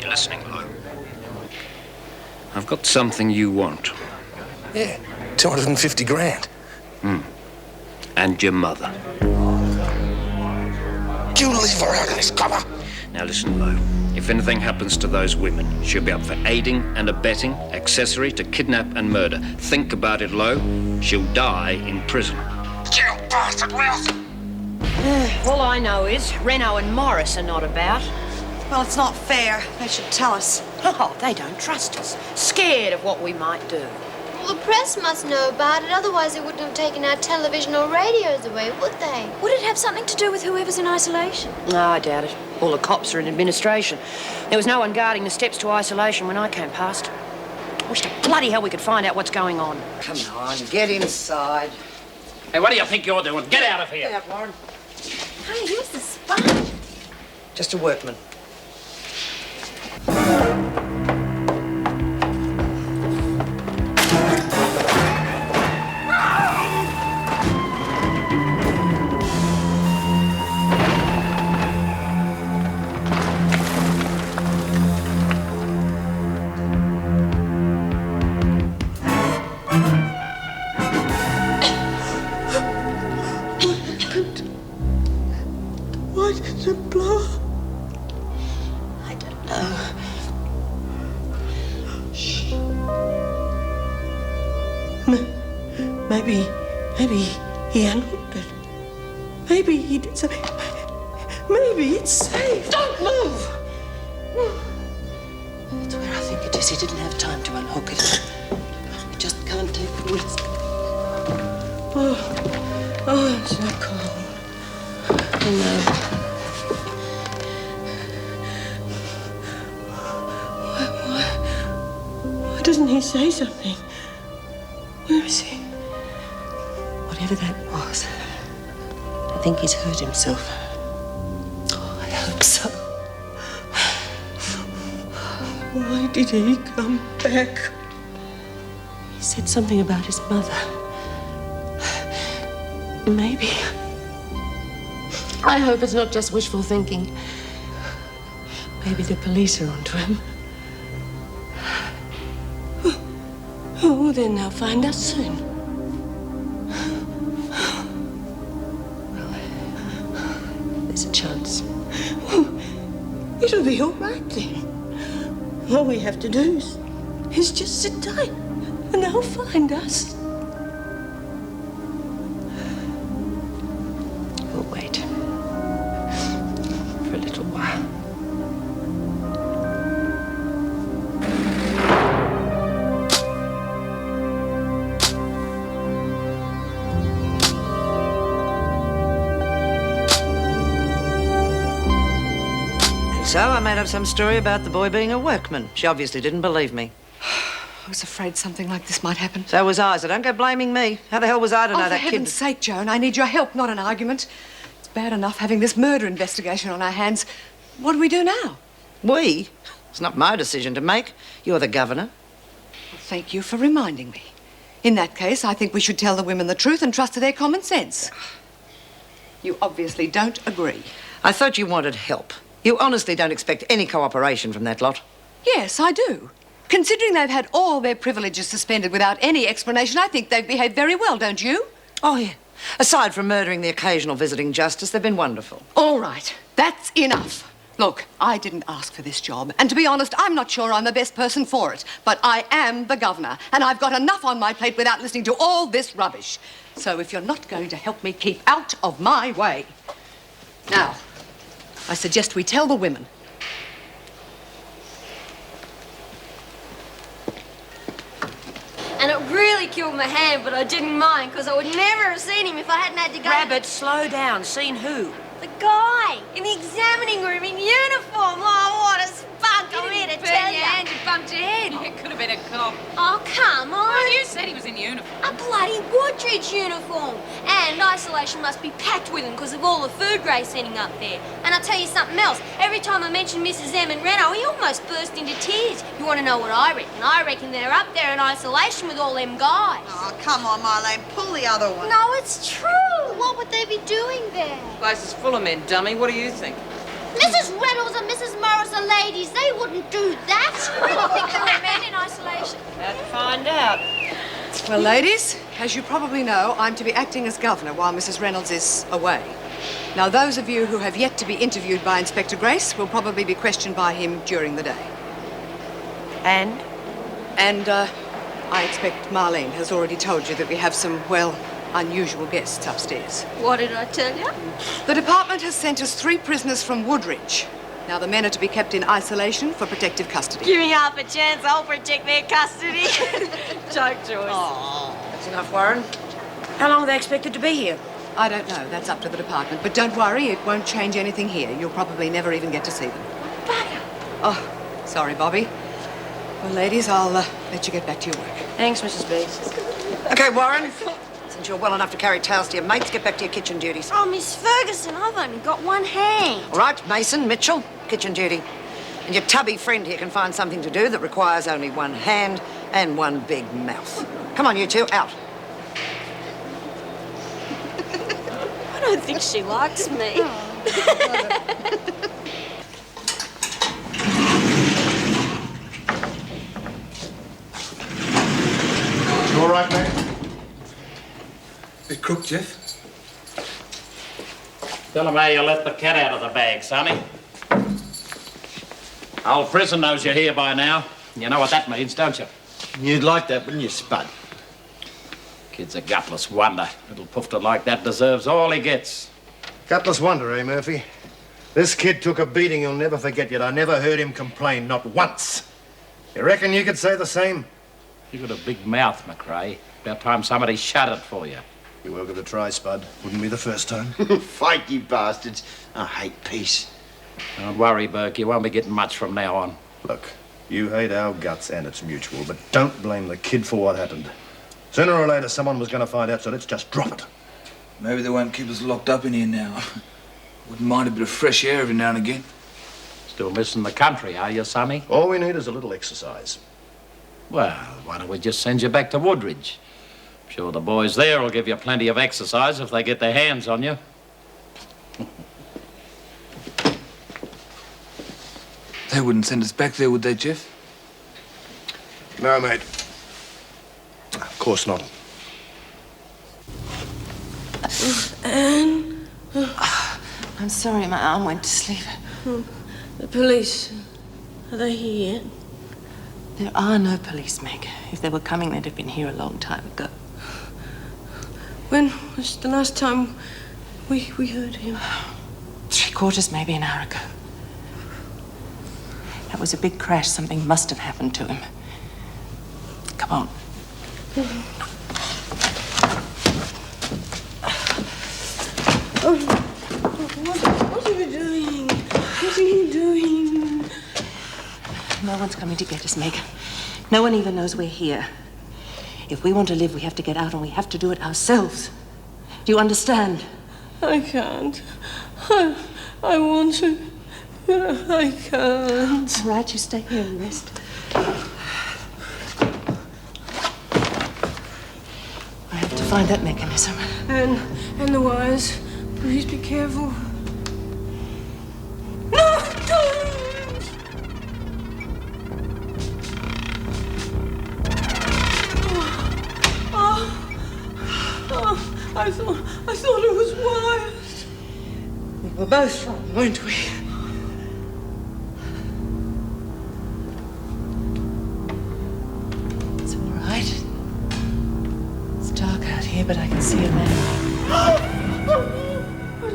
You listening, Lo? I've got something you want. Yeah, 250 grand. And your mother. You leave her out of this, cover. Now listen, Lo. If anything happens to those women, she'll be up for aiding and abetting, accessory to kidnap and murder. Think about it, Lo. She'll die in prison. You bastard, Wilson! All I know is Renault and Morris are not about. Well, it's not fair. They should tell us. Oh, they don't trust us. Scared of what we might do. Well, the press must know about it, otherwise they wouldn't have taken our television or radios away, would they? Would it have something to do with whoever's in isolation? No, I doubt it. All the cops are in administration. There was no one guarding the steps to isolation when I came past. I wish to bloody hell we could find out what's going on. Come on, get inside. Hey, what do you think you're doing? Get out of here. Get out, Warren. Hey, who's the spy? Just a workman. Why did it blow? I don't know. Shh. Maybe he unhooked it. Maybe he did something. Maybe it's safe. Don't move! That's where I think it is. He didn't have time to unhook it. He just can't take the risk. Oh, it's so cold. I know. Why doesn't he say something? Where is he? Whatever that was, I think he's hurt himself. Oh, I hope so. Why did he come back? He said something about his mother. Maybe. I hope it's not just wishful thinking. Maybe the police are onto him. Oh, then they'll find us soon. Well, there's a chance. It'll be all right then. All we have to do is just sit tight, and they'll find us. We'll wait for a little while. So I made up some story about the boy being a workman. She obviously didn't believe me. I was afraid something like this might happen. So was I, so don't go blaming me. How the hell was I to know Oh, for that kid? heaven's sake, Joan, I need your help, not an argument. It's bad enough having this murder investigation on our hands. What do we do now? We? It's not my decision to make. You're the governor. Well, thank you for reminding me. In that case, I think we should tell the women the truth and trust to their common sense. You obviously don't agree. I thought you wanted help. You honestly don't expect any cooperation from that lot? Yes, I do. Considering they've had all their privileges suspended without any explanation, I think they've behaved very well, don't you? Oh, yeah. Aside from murdering the occasional visiting justice, they've been wonderful. All right, that's enough. Look, I didn't ask for this job, and to be honest, I'm not sure I'm the best person for it. But I am the governor, and I've got enough on my plate without listening to all this rubbish. So if you're not going to help me, keep out of my way. Now, I suggest we tell the women. And it really killed my hand, but I didn't mind, because I would never have seen him if I hadn't had to go... Rabbit, slow down. Seen who? The guy in the examining room in uniform. Oh, what a spunk. I'm here to tell you. You bumped your head. It could have been a cop. Oh, come on. Well, you said he was in uniform. A bloody Woodridge uniform. And isolation must be packed with them because of all the food Ray's sending up there. And I'll tell you something else. Every time I mention Mrs. M and Renault, he almost burst into tears. You want to know what I reckon? I reckon they're up there in isolation with all them guys. Oh, come on, Marlene. Pull the other one. No, it's true. What would they be doing there? The place is full of men, dummy. What do you think? Mrs. Reynolds and Mrs. Morris are laying ladies, they wouldn't do that. I didn't think there were men in isolation. About to find out. Well, ladies, as you probably know, I'm to be acting as governor while Mrs. Reynolds is away. Now, those of you who have yet to be interviewed by Inspector Grace will probably be questioned by him during the day. And? And, I expect Marlene has already told you that we have some, well, unusual guests upstairs. What did I tell you? The department has sent us 3 prisoners from Woodridge. Now, the men are to be kept in isolation for protective custody. Give me half a chance, I'll protect their custody. Joke choice. Oh, that's enough, Warren. How long are they expected to be here? I don't know. That's up to the department. But don't worry, it won't change anything here. You'll probably never even get to see them. Oh, sorry, Bobby. Well, ladies, I'll let you get back to your work. Thanks, Mrs. B. Okay, Warren. Since you're well enough to carry towels to your mates, get back to your kitchen duties. Oh, Miss Ferguson, I've only got one hand. All right, Mason, Mitchell, kitchen duty. And your tubby friend here can find something to do that requires only one hand and one big mouth. Come on, you two, out. I don't think she likes me. You all right, mate? Bit crook, Jeff. Tell him how you let the cat out of the bag, Sonny. Old prison knows you're here by now. You know what that means, don't you? You'd like that, wouldn't you, Spud? Kid's a gutless wonder. Little poofter like that deserves all he gets. Gutless wonder, eh, Murphy? This kid took a beating he'll never forget, yet I never heard him complain, not once. You reckon you could say the same? You got a big mouth, McRae. About time somebody shut it for you. You're welcome to try, Spud. Wouldn't be the first time. Fight, you bastards. I hate peace. Don't worry, Burke. You won't be getting much from now on. Look, you hate our guts and it's mutual, but don't blame the kid for what happened. Sooner or later, someone was going to find out, so let's just drop it. Maybe they won't keep us locked up in here now. Wouldn't mind a bit of fresh air every now and again. Still missing the country, are you, Sonny? All we need is a little exercise. Well, why don't we just send you back to Woodridge? I'm sure the boys there will give you plenty of exercise if they get their hands on you. They wouldn't send us back there, would they, Jeff? No, mate. Of course not. Anne? I'm sorry, my arm went to sleep. The police, are they here yet? There are no police, Meg. If they were coming, they'd have been here a long time ago. When was the last time we heard him? 3/4, maybe an hour ago. That was a big crash. Something must have happened to him. Come on. What are you doing? What are you doing? No one's coming to get us, Meg. No one even knows we're here. If we want to live, we have to get out, and we have to do it ourselves. Do you understand? I can't. I want to. I can't. All right, you stay here and rest. I have to find that mechanism. And the wires. Please be careful. No, don't! I thought it was wires. We were both wrong, weren't we? It's all right. It's dark out here, but I can see a man.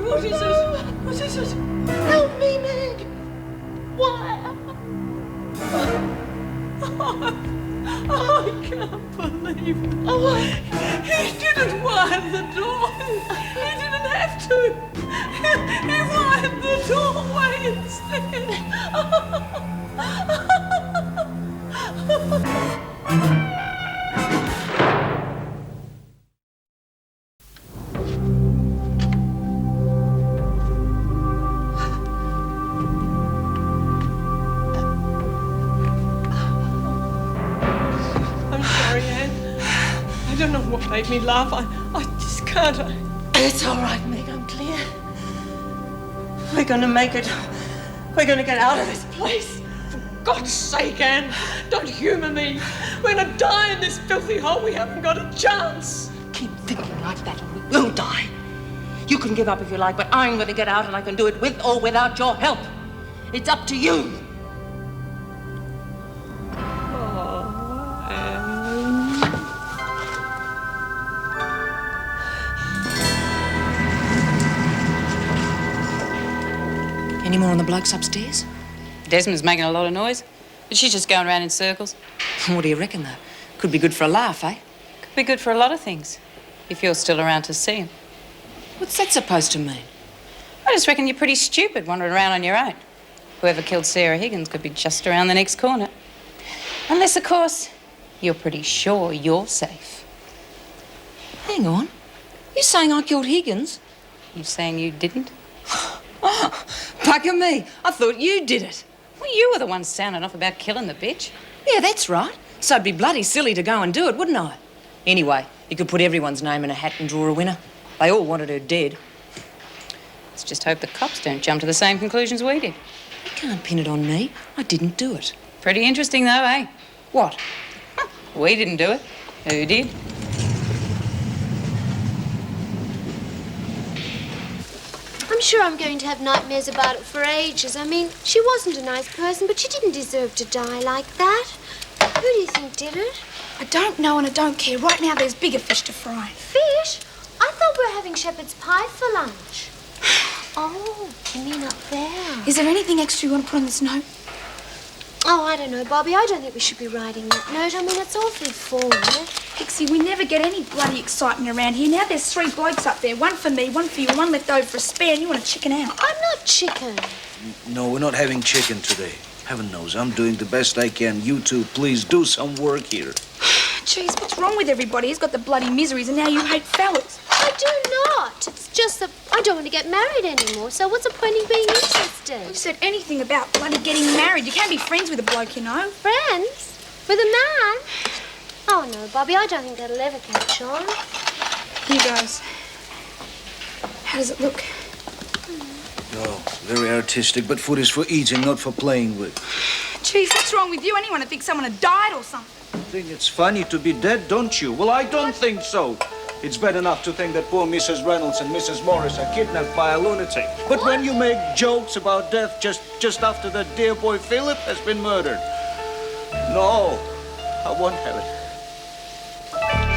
What is it? What is it? Help me, Meg! Why? I can't believe it. He didn't wire the door. He didn't have to. He wired the doorway instead. I'm sorry, Anne. I don't know what made me laugh. I just can't. It's all right, Meg. I'm clear. We're going to make it. We're going to get out of this place. Please, for God's sake, Anne, don't humour me. We're going to die in this filthy hole. We haven't got a chance. Keep thinking like that and we will die. You can give up if you like, but I'm going to get out and I can do it with or without your help. It's up to you. Any more on the blokes upstairs? Desmond's making a lot of noise, but she's just going around in circles. What do you reckon, though? Could be good for a laugh, eh? Could be good for a lot of things, if you're still around to see him. What's that supposed to mean? I just reckon you're pretty stupid wandering around on your own. Whoever killed Sarah Higgins could be just around the next corner. Unless, of course, you're pretty sure you're safe. Hang on. You're saying I killed Higgins? You saying you didn't? Bugger me. I thought you did it. Well, you were the one sounding off about killing the bitch. Yeah, that's right. So it'd be bloody silly to go and do it, wouldn't I? Anyway, you could put everyone's name in a hat and draw a winner. They all wanted her dead. Let's just hope the cops don't jump to the same conclusions we did. You can't pin it on me. I didn't do it. Pretty interesting, though, eh? What? We didn't do it. Who did? I'm sure I'm going to have nightmares about it for ages. I mean, she wasn't a nice person, but she didn't deserve to die like that. Who do you think did it? I don't know and I don't care. Right now there's bigger fish to fry. Fish? I thought we were having shepherd's pie for lunch. Oh, you mean up there? Is there anything extra you want to put on this note? Oh, I don't know, Bobby. I don't think we should be writing that note. I mean, it's awfully forward. Pixie, we never get any bloody excitement around here. Now there's 3 blokes up there. One for me, one for you, one left over for a spare, and you want to chicken out. I'm not chicken. No, we're not having chicken today. Heaven knows, I'm doing the best I can. You two, please do some work here. Jeez, what's wrong with everybody? He's got the bloody miseries and now you hate fellas. I do not. It's just that I don't want to get married anymore, so what's the point in being interested? Who said anything about bloody getting married? You can't be friends with a bloke, you know. Friends? With a man? Oh, no, Bobby, I don't think that'll ever catch on. Here goes. How does it look? Oh, very artistic, but food is for eating, not for playing with. Jeez, what's wrong with you? Anyone would think someone had died or something. You think it's funny to be dead, don't you? Well, I don't think so. It's bad enough to think that poor Mrs. Reynolds and Mrs. Morris are kidnapped by a lunatic. But when you make jokes about death just after that dear boy Philip has been murdered, no, I won't have it.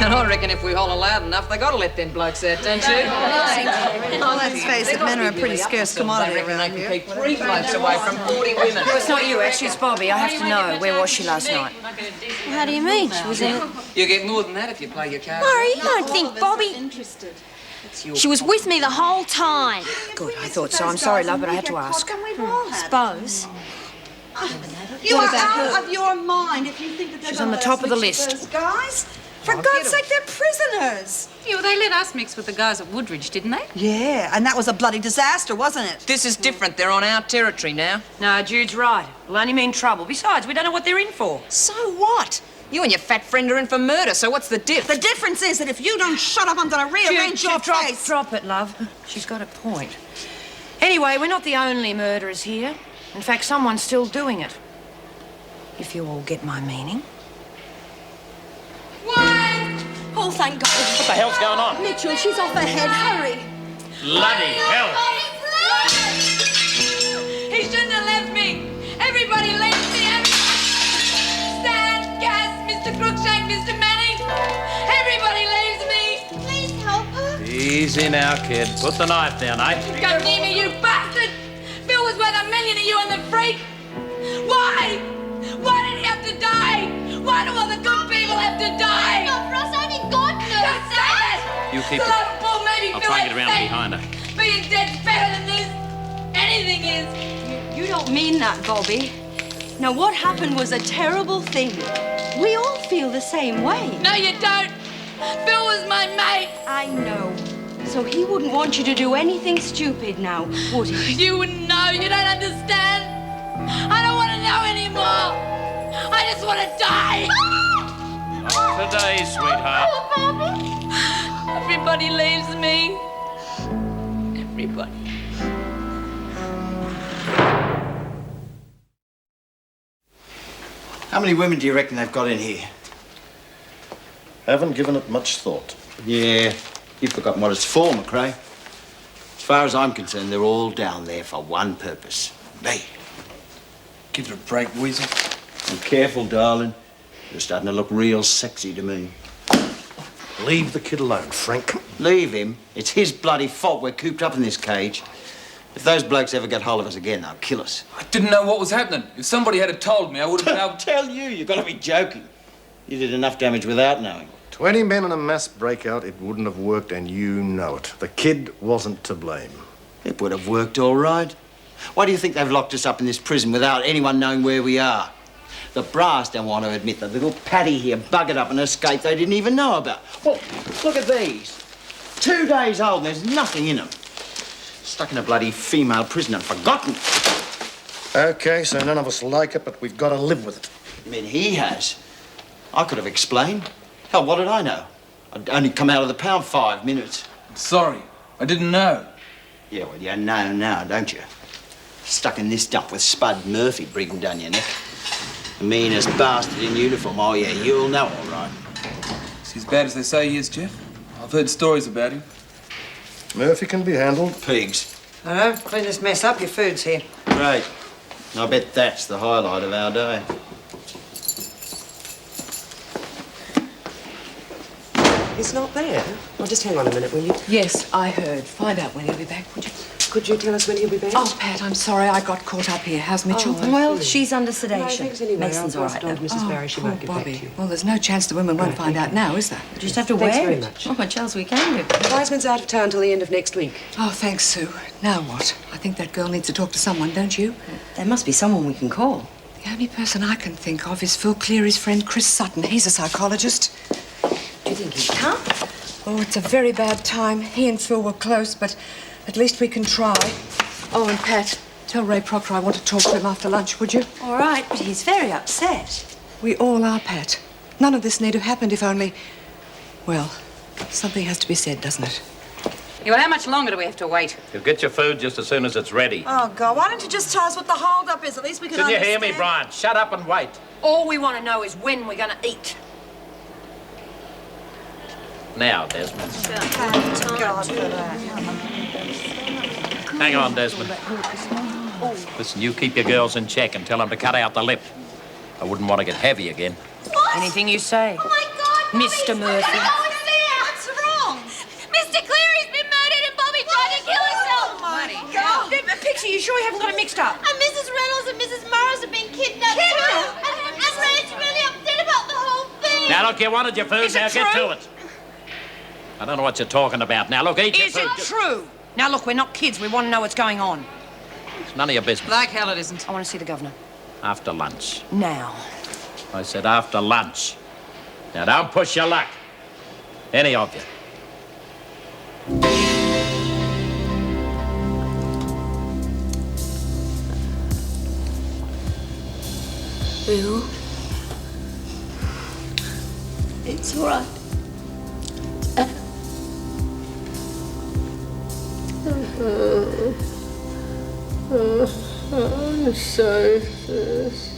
And I reckon if we holler loud enough, they gotta let them blokes out, don't you? Oh, let's face it, men are a pretty scarce commodity around here. Keep 3 blokes away from 40 women. Well, it's not you, actually, it's Bobby. I have to know. Where was she last night? Well, how do you mean? She was in it. You get more than that if you play your cards. Murray, you don't think Bobby... She was with me the whole time. Good, I thought so. I'm sorry, love, but I had to ask. Suppose. You are out of your mind if you think that they're She's on the top of the list. Those guys. For God's sake, they're prisoners. Yeah, well, they let us mix with the guys at Woodridge, didn't they? Yeah, and that was a bloody disaster, wasn't it? This is different. They're on our territory now. No, Jude's right. It'll only mean trouble. Besides, we don't know what they're in for. So what? You and your fat friend are in for murder, so what's the diff? The difference is that if you don't shut up, I'm going to rearrange your face. Drop it, love. She's got a point. Anyway, we're not the only murderers here. In fact, someone's still doing it. If you all get my meaning. Why? Oh, thank God. What the hell's going on? Mitchell, she's off her head. Hurry. Bloody hell! He shouldn't have left me. Everybody leaves me. Stan, Cass, Mr. Crookshank, Mr. Manning. Everybody leaves me. Please help her. Easy now, kid. Put the knife down, eh? Come near me, you bastard. Bill was worth $1 million to you and the freak. Why? Why did he have to die? Why do all the good people have to die? Not for us, only God knows. Don't say that. You keep So it. that poor maybe I'll Phil try and get around safe. behind her. Being dead's better than this. Anything is. You don't mean that, Bobby. Now, what happened was a terrible thing. We all feel the same way. No, you don't. Phil was my mate. I know. So he wouldn't want you to do anything stupid now, would he? You wouldn't know. You don't understand. I don't want to know anymore. I just want to die. Not today, sweetheart. Everybody leaves me. Everybody. How many women do you reckon they've got in here? Haven't given it much thought. Yeah, you've forgotten what it's for, McRae. As far as I'm concerned, they're all down there for one purpose. Me. Give it a break, Weasel. Be careful, darling. You're starting to look real sexy to me. Leave the kid alone, Frank. Leave him? It's his bloody fault we're cooped up in this cage. If those blokes ever get hold of us again, they'll kill us. I didn't know what was happening. If somebody had told me, I would have been able to... Tell you? You've got to be joking. You did enough damage without knowing. 20 men in a mass breakout, it wouldn't have worked, and you know it. The kid wasn't to blame. It would have worked all right. Why do you think they've locked us up in this prison without anyone knowing where we are? The brass don't want to admit that little Paddy here buggered up an escape they didn't even know about. Well, look at these. 2 days old and there's nothing in them. Stuck in a bloody female prison and forgotten. Okay, so none of us like it, but we've got to live with it. I mean, he has. I could have explained. Hell, what did I know? I'd only come out of the pound 5 minutes. I'm sorry. I didn't know. Yeah, well, you know now, don't you? Stuck in this dump with Spud Murphy breathing down your neck. The meanest bastard in uniform. Oh, yeah, you'll know all right. Is he as bad as they say he is, Jeff? I've heard stories about him. Murphy can be handled. Pigs. Oh, clean this mess up. Your food's here. Great. I bet that's the highlight of our day. He's not there. Well, just hang on a minute, will you? Yes, I heard. Find out when he'll be back, would you? Could you tell us when he'll be back? Oh, Pat, I'm sorry. I got caught up here. How's Mitchell? Well, she's under sedation. No, thanks anyway. Mason's I'll all pass right it on to now. Mrs. Barry. She poor won't get back to Bobby. you. Well, there's no chance the women won't find out now, is there? We just have to Thanks wear very it. much. Not much else we can do. Wiseman's out of town till the end of next week. Oh, thanks, Sue. Now what? I think that girl needs to talk to someone, don't you? There must be someone we can call. The only person I can think of is Phil Cleary's friend, Chris Sutton. He's a psychologist. Do you think he'd come? Oh, it's a very bad time. He and Phil were close, but at least we can try. Oh, and Pat, tell Ray Proctor I want to talk to him after lunch, would you? All right, but he's very upset. We all are, Pat. None of this need have happened if only... Well, something has to be said, doesn't it? Yeah, well, how much longer do we have to wait? You'll get your food just as soon as it's ready. Oh, God, why don't you just tell us what the hold-up is? At least we can Didn't you understand. hear me, Brian? Shut up and wait. All we want to know is when we're going to eat. Now, Desmond. God for that. Hang on, Desmond. Listen, you keep your girls in check and tell them to cut out the lip. I wouldn't want to get heavy again. Anything you say. Oh, my God, Mr. Murphy. What's wrong? Mr. Cleary's been murdered and Bobby tried to kill herself. Oh, my God. Pixie, you sure you haven't got it mixed up? And Mrs. Reynolds and Mrs. Morris have been kidnapped too. And Ray's really upset about the whole thing. Now, look, you wanted your food, now get to it. I don't know what you're talking about. Now, look, eat your Is food. it true? Now, look, we're not kids. We want to know what's going on. It's none of your business. Like hell it isn't. I want to see the governor. After lunch. Now. I said after lunch. Now, don't push your luck. Any of you. Bill? It's all right. I'm so thirsty.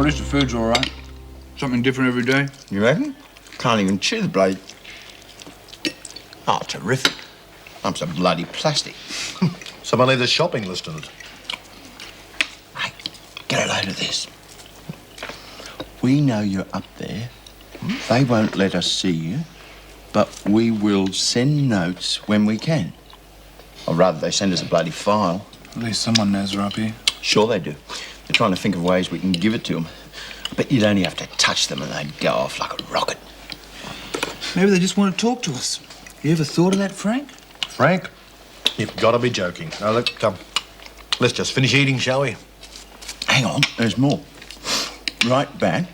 least the food's all right. Something different every day. You reckon? Can't even chew the blade. Oh, terrific. I'm so bloody plastic. Someone leave the shopping list in it. Hey, get a load of this. We know you're up there. They won't let us see you, but we will send notes when we can. Or rather, they send us a bloody file. At least someone knows we're up here. Sure they do. They're trying to think of ways we can give it to them. But you'd only have to touch them and they'd go off like a rocket. Maybe they just want to talk to us. You ever thought of that, Frank? Frank, you've got to be joking. Now, look, come. Let's just finish eating, shall we? Hang on, there's more. Write back.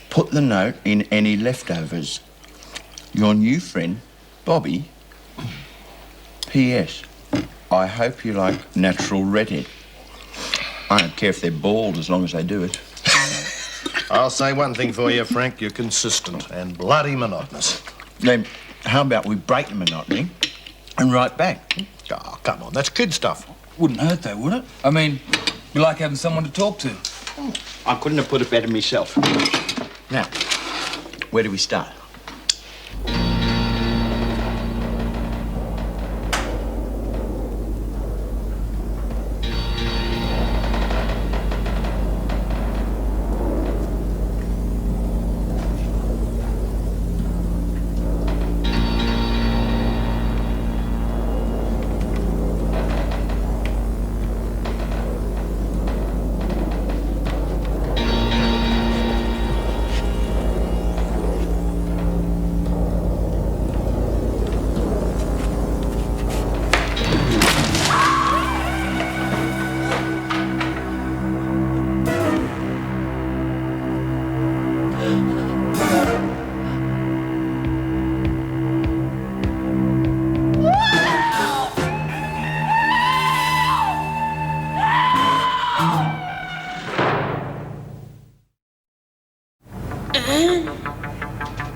Put the note in any leftovers. Your new friend, Bobby. P.S. I hope you like natural redhead. I don't care if they're bald as long as they do it. I'll say one thing for you, Frank. You're consistent and bloody monotonous. Then how about we break the monotony and write back? Oh, come on. That's kid stuff. Wouldn't hurt, though, would it? I mean, we like having someone to talk to. I couldn't have put it better myself. Now, where do we start?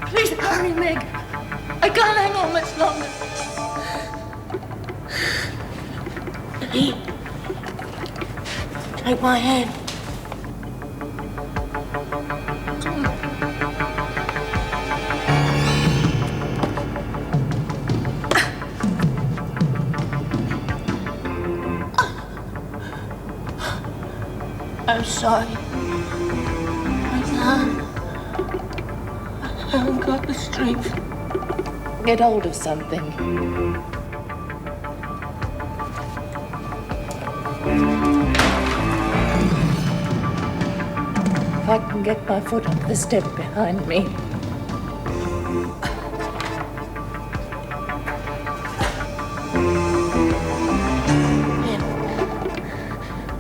Please hurry, Meg. I can't hang on much longer. Lee, take my hand. I'm sorry. I haven't got the strength. Get hold of something. If I can get my foot up the step behind me.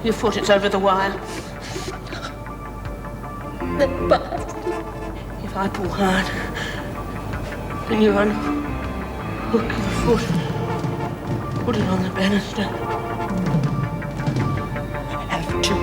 Your foot is over the wire. But if I pull hard, then you unhook your foot, put it on the banister. I have to.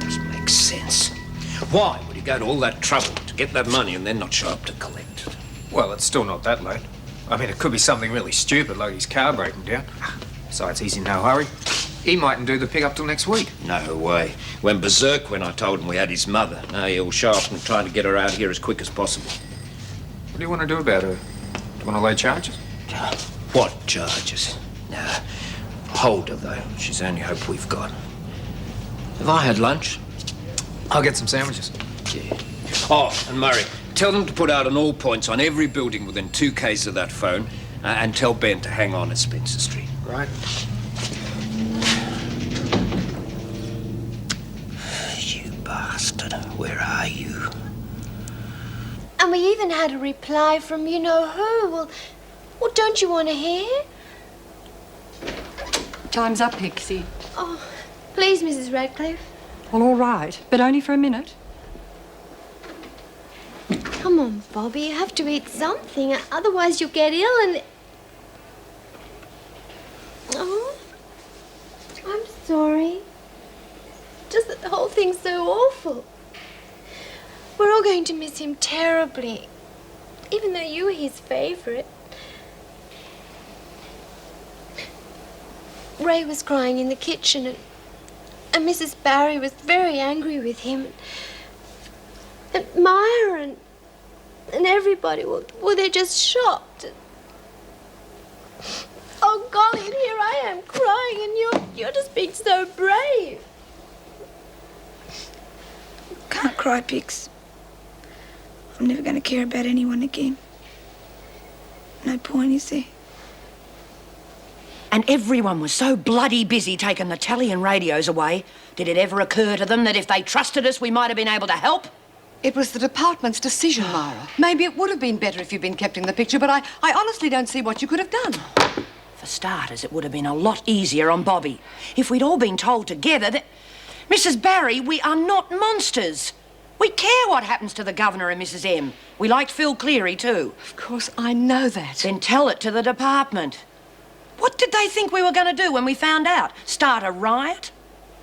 Doesn't make sense. Why would he go to all that trouble to get that money and then not show up to collect it? Well, it's still not that late. I mean, it could be something really stupid, like his car breaking down. Besides, he's in no hurry. He mightn't do the pick-up till next week. No way. Went berserk when I told him we had his mother. Now he'll show up and try to get her out here as quick as possible. What do you want to do about her? Do you want to lay charges? What charges? Nah. Hold her, though. She's the only hope we've got. Have I had lunch? I'll get some sandwiches. Yeah. Oh, and Murray, tell them to put out on all points on every building within 2 k's of that phone, and tell Ben to hang on at Spencer Street. Right. You bastard. Where are you? And we even had a reply from you-know-who. Well, don't you want to hear? Time's up, Pixie. Oh, please, Mrs. Radcliffe. Well, all right, but only for a minute. Come on, Bobby, you have to eat something, otherwise you'll get ill and... Oh, I'm sorry. everything's so awful. We're all going to miss him terribly, even though you were his favourite. Ray was crying in the kitchen, and Mrs. Barry was very angry with him. And Myra and everybody, well, they're just shocked. Oh, golly, and here I am crying, and you're just being so brave. Can't cry, Pix. I'm never going to care about anyone again. No point, is there? And everyone was so bloody busy taking the telly and radios away. Did it ever occur to them that if they trusted us, we might have been able to help? It was the department's decision, Myra. Maybe it would have been better if you'd been kept in the picture, but I honestly don't see what you could have done. For starters, it would have been a lot easier on Bobby if we'd all been told together that... Mrs. Barry, we are not monsters. We care what happens to the Governor and Mrs. M. We liked Phil Cleary, too. Of course, I know that. Then tell it to the department. What did they think we were going to do when we found out? Start a riot?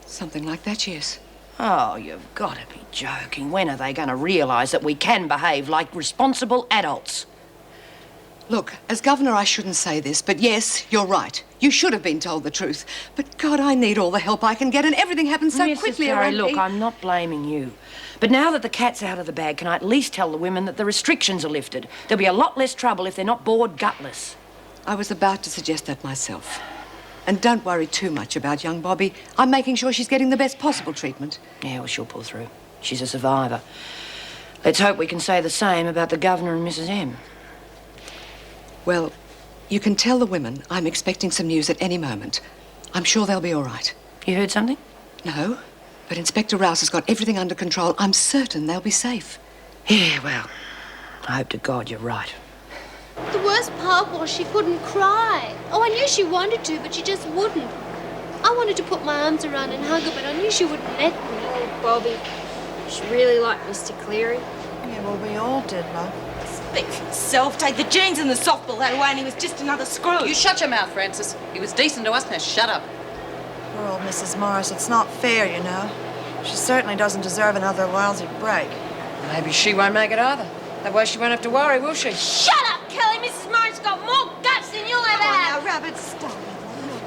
Something like that, yes. Oh, you've got to be joking. When are they going to realise that we can behave like responsible adults? Look, as Governor, I shouldn't say this, but yes, you're right. You should have been told the truth. But, God, I need all the help I can get, and everything happens so quickly Barry, around look, me. I'm not blaming you. But now that the cat's out of the bag, can I at least tell the women that the restrictions are lifted? There'll be a lot less trouble if they're not bored gutless. I was about to suggest that myself. And don't worry too much about young Bobby. I'm making sure she's getting the best possible treatment. Yeah, well, she'll pull through. She's a survivor. Let's hope we can say the same about the Governor and Mrs. M. Well, you can tell the women I'm expecting some news at any moment. I'm sure they'll be all right. You heard something? No, but Inspector Rouse has got everything under control. I'm certain they'll be safe. Yeah, well, I hope to God you're right. The worst part was she couldn't cry. Oh, I knew she wanted to, but she just wouldn't. I wanted to put my arms around and hug her, but I knew she wouldn't let me. Oh, Bobby, she really liked Mr. Cleary. Yeah, well, we all did, love. Speak for yourself. Take the jeans and the softball that away, and he was just another screw. You shut your mouth, Francis. He was decent to us, now shut up. Poor old Mrs. Morris, it's not fair, you know. She certainly doesn't deserve another lousy break. Maybe she won't make it either. That way she won't have to worry, will she? Shut up, Kelly. Mrs. Morris got more guts than you'll ever have. Now, Rabbit, stop.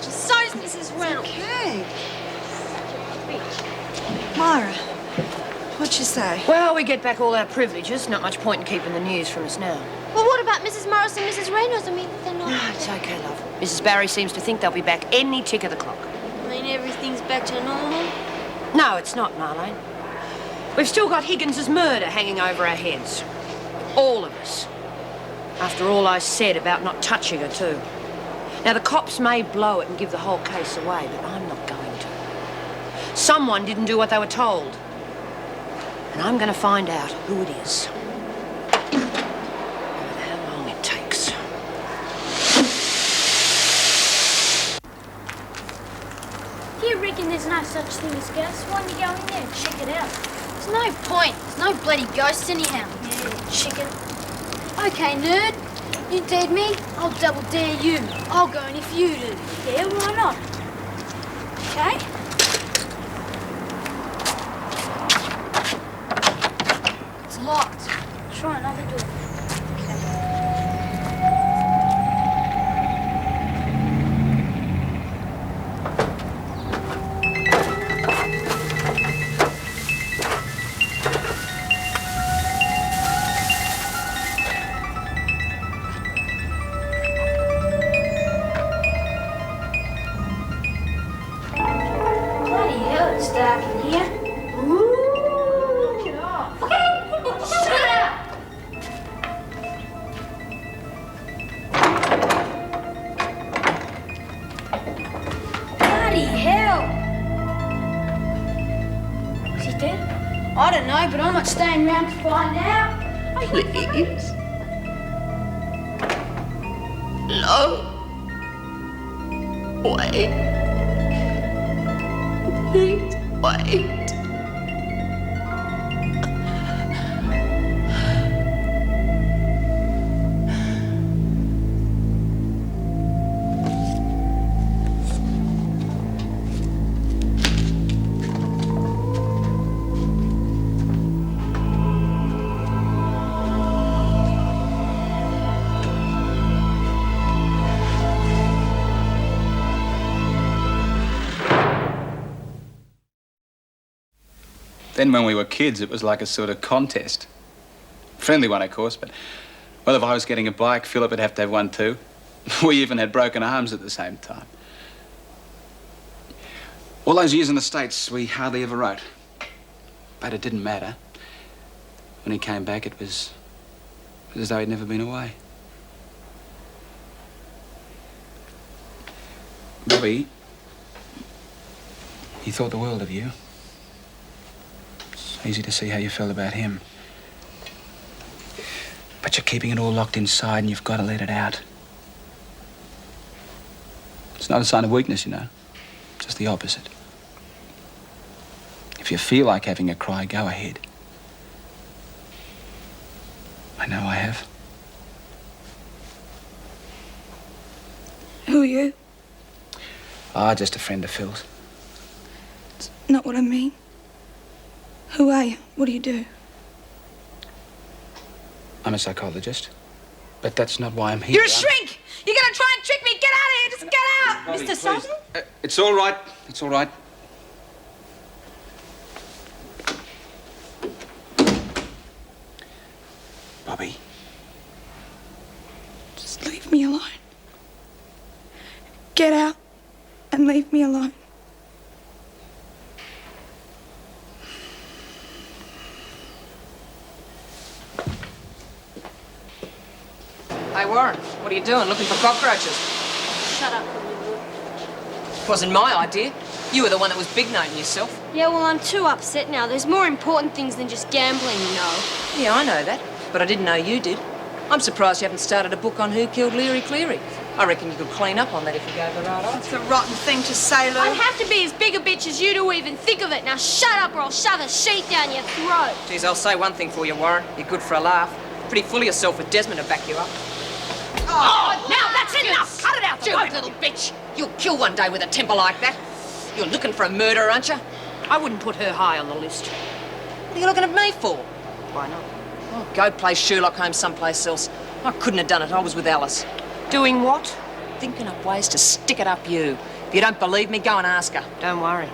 So does Mrs. Reynolds. Okay. Myra, what'd you say? Well, we get back all our privileges. Not much point in keeping the news from us now. Well, what about Mrs. Morris and Mrs. Reynolds? I mean, they're not... No, it's okay, love. Mrs. Barry seems to think they'll be back any tick of the clock. I mean, everything's back to normal. No, it's not, Marlene. We've still got Higgins's murder hanging over our heads. All of us. After all I said about not touching her, too. Now, the cops may blow it and give the whole case away, but I'm not going to. Someone didn't do what they were told. And I'm going to find out who it is. No matter how long it takes. If you reckon there's no such thing as ghosts, why don't you go in there and check it out? There's no point. There's no bloody ghosts anyhow. Yeah, chicken. Okay, nerd. You dared me, I'll double dare you. I'll go in if you do. Yeah, why not? Okay? It's locked. Try another door. Bloody hell, it's dark in here. Ooh, get off. Shut up! Bloody hell! Was he dead? I don't know, but I'm not staying around to find out. Please. No. Wait. Please, wait. Then when we were kids, it was like a sort of contest. Friendly one, of course, but... Well, if I was getting a bike, Philip would have to have one too. We even had broken arms at the same time. All those years in the States, we hardly ever wrote. But it didn't matter. When he came back, it was as though he'd never been away. Bobby, he thought the world of you. It's easy to see how you felt about him. But you're keeping it all locked inside and you've got to let it out. It's not a sign of weakness, you know. Just the opposite. If you feel like having a cry, go ahead. I know I have. Who are you? Ah, just a friend of Phil's. It's not what I mean. Who are you? What do you do? I'm a psychologist. But that's not why I'm here. You're a shrink! You're gonna try and trick me! Get out of here! Just get out! Bobby, Mr. please. Sutton? It's all right. It's all right. Bobby. Just leave me alone. Get out and leave me alone. Hey, Warren, what are you doing? Looking for cockroaches? Shut up, Wasn't my idea. You were the one that was big-noting yourself. Yeah, well, I'm too upset now. There's more important things than just gambling, you know. Yeah, I know that, but I didn't know you did. I'm surprised you haven't started a book on who killed Leary Cleary. I reckon you could clean up on that if you gave the right odds. It's a rotten thing to say, Lou. I'd have to be as big a bitch as you to even think of it. Now shut up or I'll shove a sheet down your throat. Geez, I'll say one thing for you, Warren. You're good for a laugh. Pretty full of yourself with Desmond to back you up. Oh, now that's enough! Cut it out, Stupid little bitch! You'll kill one day with a temper like that. You're looking for a murderer, aren't you? I wouldn't put her high on the list. What are you looking at me for? Why not? Oh, go play Sherlock Holmes someplace else. I couldn't have done it. I was with Alice. Doing what? Thinking up ways to stick it up you. If you don't believe me, go and ask her. Don't worry.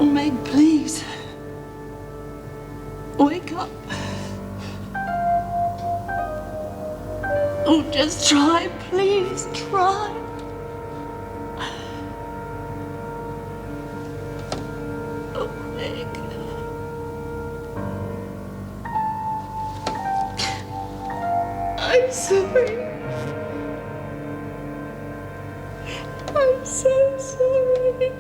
Meg, please. Wake up. Oh, just try, please, try. Oh, Meg. I'm sorry. I'm so sorry.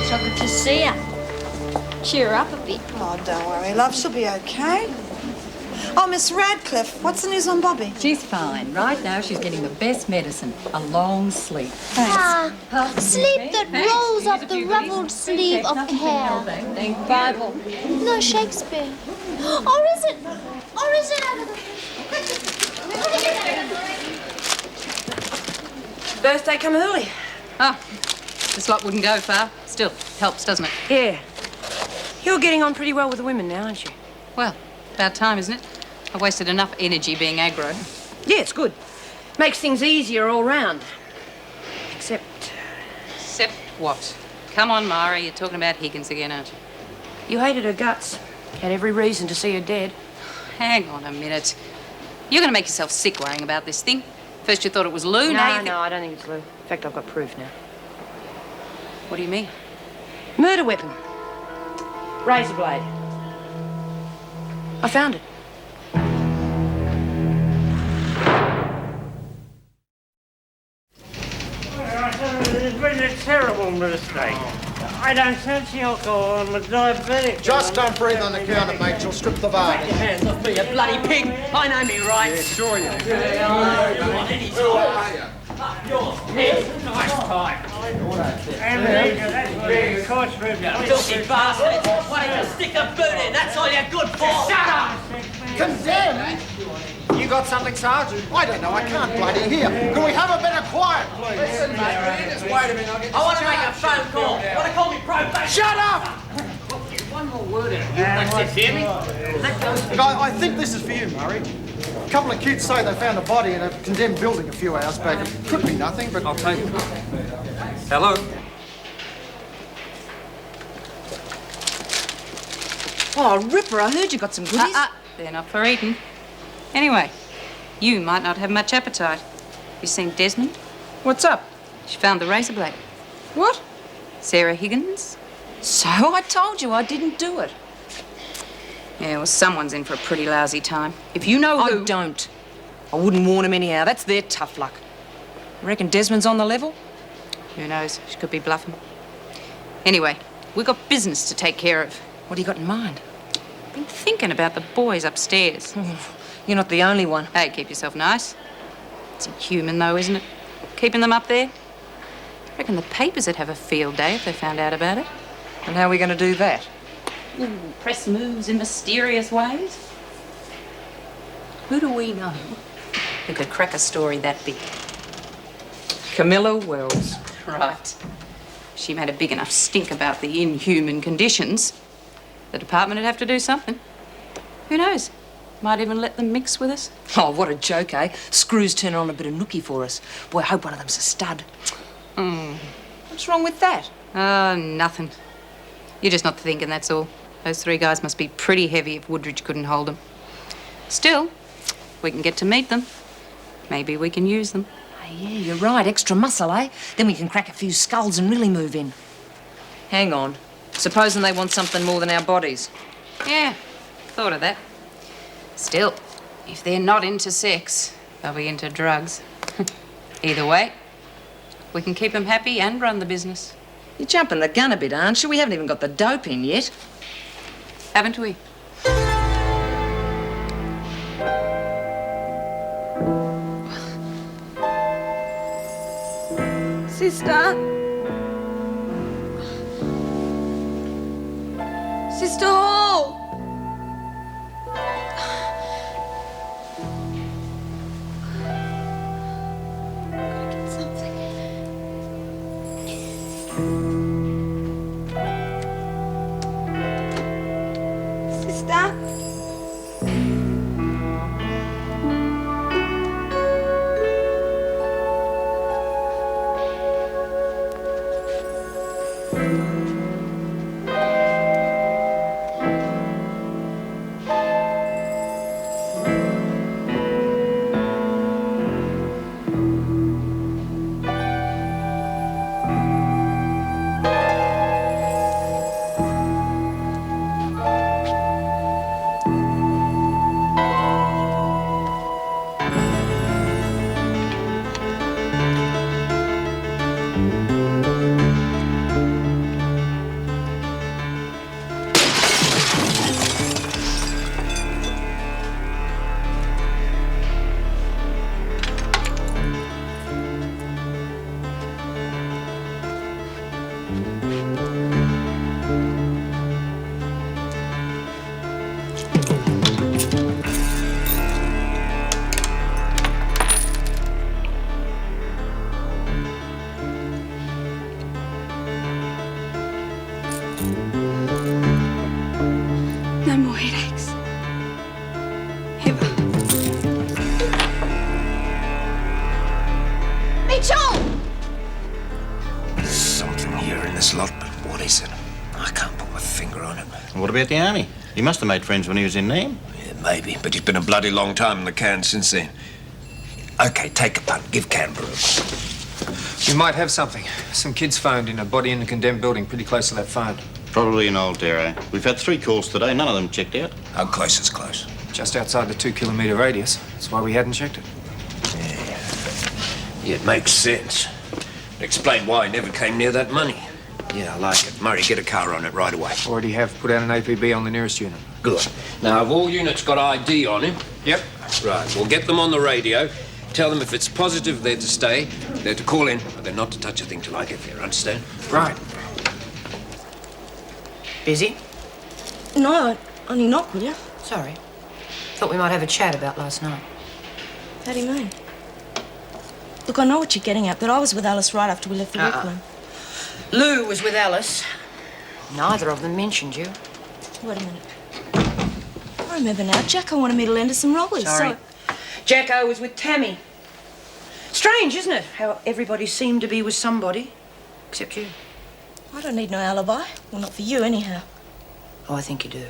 So good to see ya. Cheer up a bit. Oh, don't worry, love. She'll be okay. Oh, Miss Radcliffe, what's the news on Bobby? She's fine. Right now, she's getting the best medicine, a long sleep. Sleep that rolls up the ruffled sleeve of care. Bible. No, Shakespeare. Or is it out of the... Birthday come early. Oh, this lot wouldn't go far. Still, helps, doesn't it? Yeah. You're getting on pretty well with the women now, aren't you? Well, about time, isn't it? I've wasted enough energy being aggro. Yeah, it's good. Makes things easier all round. Except... Except what? Come on, Mara, you're talking about Higgins again, aren't you? You hated her guts. Had every reason to see her dead. Hang on a minute. You're going to make yourself sick worrying about this thing. First you thought it was Lou, now you think... No, I don't think it's Lou. In fact, I've got proof now. What do you mean? Murder weapon. Razor blade. I found it. It's been a terrible mistake. I don't fancy alcohol. I'm a diabetic. Just don't breathe on the counter, mate. You'll strip the bar. Take your hands off me, you bloody pig. I know me rights. Yeah, sure you do. Nice time. Filthy bastard. Why don't you stick a boot in? That's all you're good for. Shut up! Condemned? You got something, Sergeant? I don't know. I can't bloody hear. Can we have a bit of quiet, please? Listen, mate. Just wait a minute. I want to make a phone call. Want to call me probation? Shut up! One more word out. That's it, hear me? I think this is for you, Murray. A couple of kids say they found a body in a condemned building a few hours back. It could be nothing, but... I'll take it. Hello? Oh, Ripper, I heard you got some goodies. They're not for eating. Anyway, you might not have much appetite. You seen Desmond? What's up? She found the razor blade. What? Sarah Higgins. So I told you I didn't do it. Yeah, well, someone's in for a pretty lousy time. If you know who... I don't. I wouldn't warn them anyhow. That's their tough luck. Reckon Desmond's on the level? Who knows? She could be bluffing. Anyway, we've got business to take care of. What do you got in mind? Been thinking about the boys upstairs. You're not the only one. Hey, keep yourself nice. It's inhuman, though, isn't it? Keeping them up there. Reckon the papers would have a field day if they found out about it. And how are we going to do that? Ooh, press moves in mysterious ways. Who do we know who could crack a story that big? Camilla Wells. Right. She made a big enough stink about the inhuman conditions. The department would have to do something. Who knows? Might even let them mix with us. Oh, what a joke, eh? Screws turn on a bit of nookie for us. Boy, I hope one of them's a stud. What's wrong with that? Oh, nothing. You're just not thinking, that's all. Those three guys must be pretty heavy if Woodridge couldn't hold them. Still, we can get to meet them. Maybe we can use them. Oh, yeah, you're right. Extra muscle, eh? Then we can crack a few skulls and really move in. Hang on. Supposing they want something more than our bodies. Yeah, thought of that. Still, if they're not into sex, they'll be into drugs. Either way, we can keep them happy and run the business. You're jumping the gun a bit, aren't you? We haven't even got the dope in yet. Haven't we? Sister? Sister Hall! No more headaches. Ever. Mitchell! There's something here in this lot, but what is it? I can't put my finger on it. What about the army? He must have made friends when he was in there. Yeah, maybe, but he's been a bloody long time in the can since then. OK, take a punt. Give Canberra a call. We might have something. Some kids phoned in a body in a condemned building pretty close to that phone. Probably an old Darrow. We've had 3 calls today, none of them checked out. How close is close? Just outside the 2-kilometre radius. That's why we hadn't checked it. Yeah, it makes sense. Explain why he never came near that money. Yeah, I like it. Murray, get a car on it right away. Already have put out an APB on the nearest unit. Good. Now, have all units got ID on him? Yep. Right, we'll get them on the radio. Tell them if it's positive they're to stay, they're to call in, but they're not to touch a thing till I get here, understand? Right. Busy? No, only knock, will you? Sorry. Thought we might have a chat about last night. How do you mean? Look, I know what you're getting at, but I was with Alice right after we left the rec room. Lou was with Alice. Neither of them mentioned you. Wait a minute. I remember now. Jacko wanted me to lend her some rollers. Sorry. Jacko was with Tammy. Strange, isn't it? How everybody seemed to be with somebody, except you. I don't need no alibi. Well, not for you, anyhow. Oh, I think you do.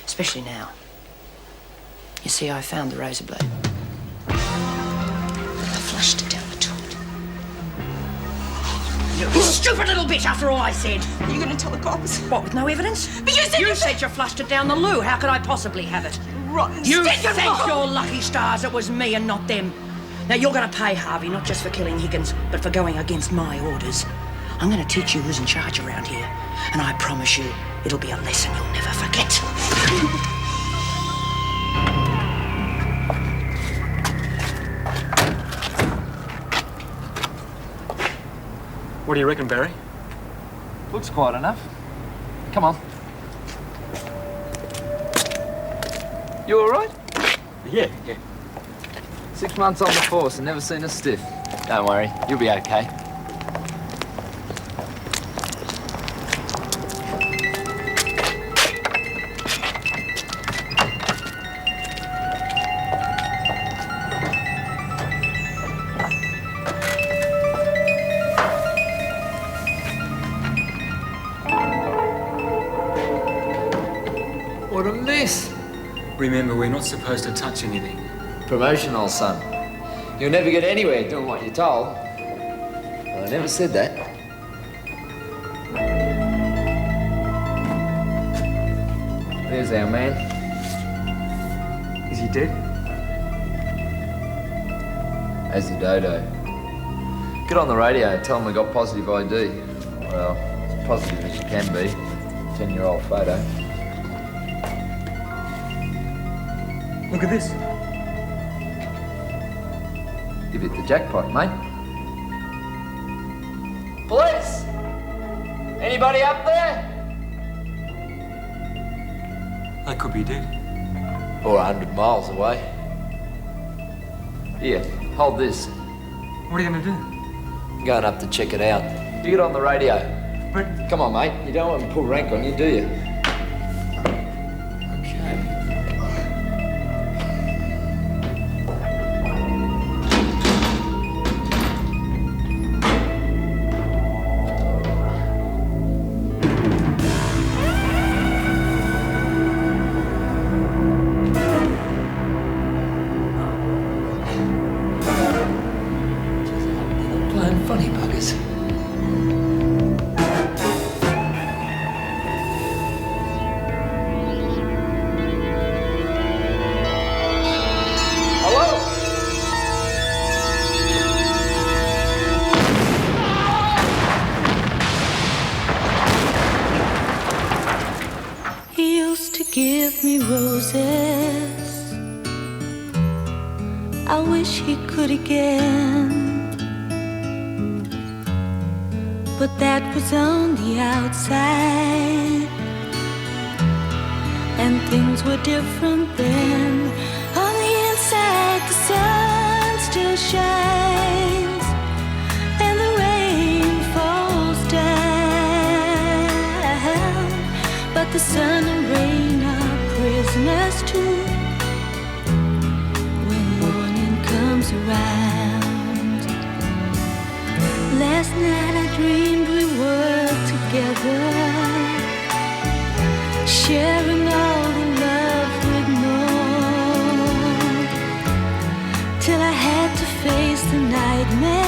Especially now. You see, I found the razor blade. I flushed it down the toilet. You stupid little bitch, after all I said. Are you going to tell the cops? What, with no evidence? But you said... You said you flushed it down the loo. How could I possibly have it? Rotten You stick and thank roll. your lucky stars it was me and not them. Now, you're going to pay Harvey, not just for killing Higgins, but for going against my orders. I'm going to teach you who's in charge around here. And I promise you, it'll be a lesson you'll never forget. What do you reckon, Barry? Looks quiet enough. Come on. You all right? Yeah. 6 months on the force and never seen a stiff. Don't worry, you'll be okay. What a mess. Remember, we're not supposed to touch anything. Promotional, son. You'll never get anywhere doing what you're told. Well, I never said that. There's our man. Is he dead? As the dodo. Get on the radio and tell them we got positive ID. Well, as positive as you can be. 10-year-old photo. Look at this. You've hit the jackpot, mate. Police! Anybody up there? They could be dead. Or 100 miles away. Here, hold this. What are you going to do? I'm going up to check it out. You get on the radio. But... Come on, mate. You don't want to pull rank on you, do you? Funny buggers. Hello? He used to give me roses. I wish he could again. But that was on the outside, and things were different then. On the inside, the sun still shines, and the rain falls down. But the sun and rain are prisoners too when morning comes around. Last night I dreamed we were together, sharing all the love we'd known, till I had to face the nightmare